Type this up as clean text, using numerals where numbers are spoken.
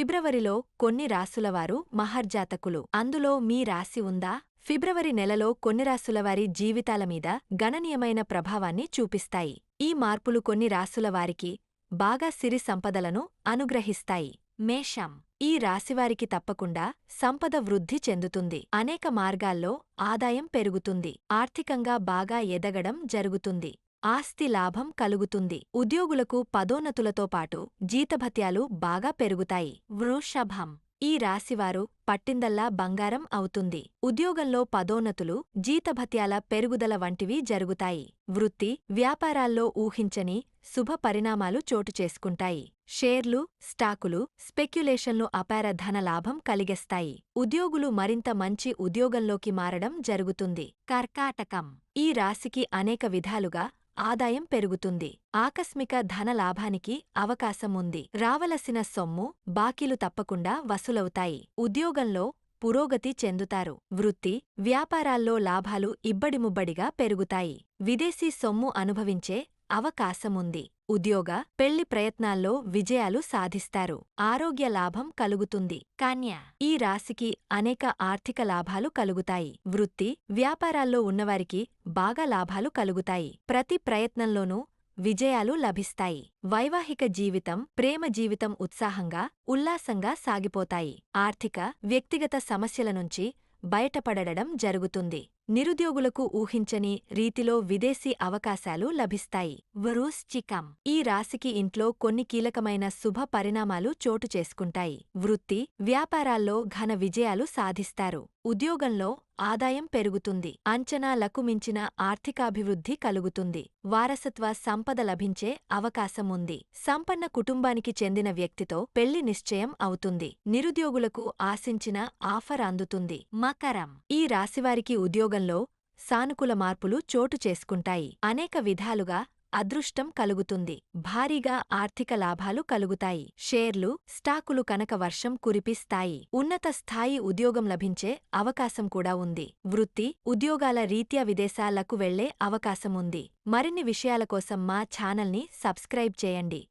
ఫిబ్రవరిలో కొన్ని రాసులవారు మహర్జాతకులు. అందులో మీ రాశి ఉందా? ఫిబ్రవరి నెలలో కొన్ని రాసులవారి జీవితాలమీద గణనీయమైన ప్రభావాన్ని చూపిస్తాయి. ఈ మార్పులు కొన్ని రాసులవారికి బాగా సిరి సంపదలను అనుగ్రహిస్తాయి. మేషం. ఈ రాశివారికి తప్పకుండా సంపద వృద్ధి చెందుతుంది. అనేక మార్గాల్లో ఆదాయం పెరుగుతుంది. ఆర్థికంగా బాగా ఎదగడం జరుగుతుంది. ఆస్తి లాభం కలుగుతుంది. ఉద్యోగులకు పదోన్నతులతో పాటు జీతభత్యాలు బాగా పెరుగుతాయి. వృషభం. ఈ రాశివారు పట్టిందల్లా బంగారం అవుతుంది. ఉద్యోగంలో పదోన్నతులు, జీతభత్యాల పెరుగుదల వంటివి జరుగుతాయి. వృత్తి, వ్యాపారాల్లో ఊహించని శుభ పరిణామాలు చోటు చేసుకుంటాయి. షేర్లు, స్టాకులు, స్పెక్యులేషన్లు అపార ధన లాభం కలిగేస్తాయి. ఉద్యోగులు మరింత మంచి ఉద్యోగంలోకి మారడం జరుగుతుంది. కర్కాటకం. ఈ రాశికి అనేక విధాలుగా ఆదాయం పెరుగుతుంది. ఆకస్మిక ధన లాభానికి అవకాశముంది. రావలసిన సొమ్ము, బాకీలు తప్పకుండా వసూలవుతాయి. ఉద్యోగంలో పురోగతి చెందుతారు. వృత్తి, వ్యాపారాల్లో లాభాలు ఇబ్బడిముబ్బడిగా పెరుగుతాయి. విదేశీ సొమ్ము అనుభవించే అవకాశముంది. ఉద్యోగ, పెళ్లి ప్రయత్నాల్లో విజయాలు సాధిస్తారు. ఆరోగ్య లాభం కలుగుతుంది. కన్య. ఈ రాశికి అనేక ఆర్థిక లాభాలు కలుగుతాయి. వృత్తి, వ్యాపారాల్లో ఉన్నవారికి బాగా లాభాలు కలుగుతాయి. ప్రతి ప్రయత్నంలోనూ విజయాలు లభిస్తాయి. వైవాహిక జీవితం, ప్రేమ జీవితం ఉత్సాహంగా, ఉల్లాసంగా సాగిపోతాయి. ఆర్థిక, వ్యక్తిగత సమస్యల నుంచి బయటపడడం జరుగుతుంది. నిరుద్యోగులకు ఊహించని రీతిలో విదేశీ అవకాశాలు లభిస్తాయి. వృశ్చికం. ఈ రాశికి ఇంట్లో కొన్ని కీలకమైన శుభ పరిణామాలు చోటు చేసుకుంటాయి. వృత్తి, వ్యాపారాల్లో ఘన విజయాలు సాధిస్తారు. ఉద్యోగంలో ఆదాయం పెరుగుతుంది. అంచనాలకు మించిన ఆర్థికాభివృద్ధి కలుగుతుంది. వారసత్వ సంపద లభించే అవకాశముంది. సంపన్న కుటుంబానికి చెందిన వ్యక్తితో పెళ్లి నిశ్చయం అవుతుంది. నిరుద్యోగులకు ఆశించిన ఆఫర్ అందుతుంది. మకరం. ఈ రాశివారికి ఉద్యోగంలో సానుకూల మార్పులు చోటు చేసుకుంటాయి. అనేక విధాలుగా అదృష్టం కలుగుతుంది. భారీగా ఆర్థిక లాభాలు కలుగుతాయి. షేర్లు, స్టాకులు కనక వర్షం కురిపిస్తాయి. ఉన్నత స్థాయి ఉద్యోగం లభించే అవకాశం కూడా ఉంది. వృత్తి, ఉద్యోగాల రీత్యా విదేశాలకు వెళ్లే అవకాశముంది. మరిన్ని విషయాల కోసం మా ఛానల్ని సబ్స్క్రైబ్ చేయండి.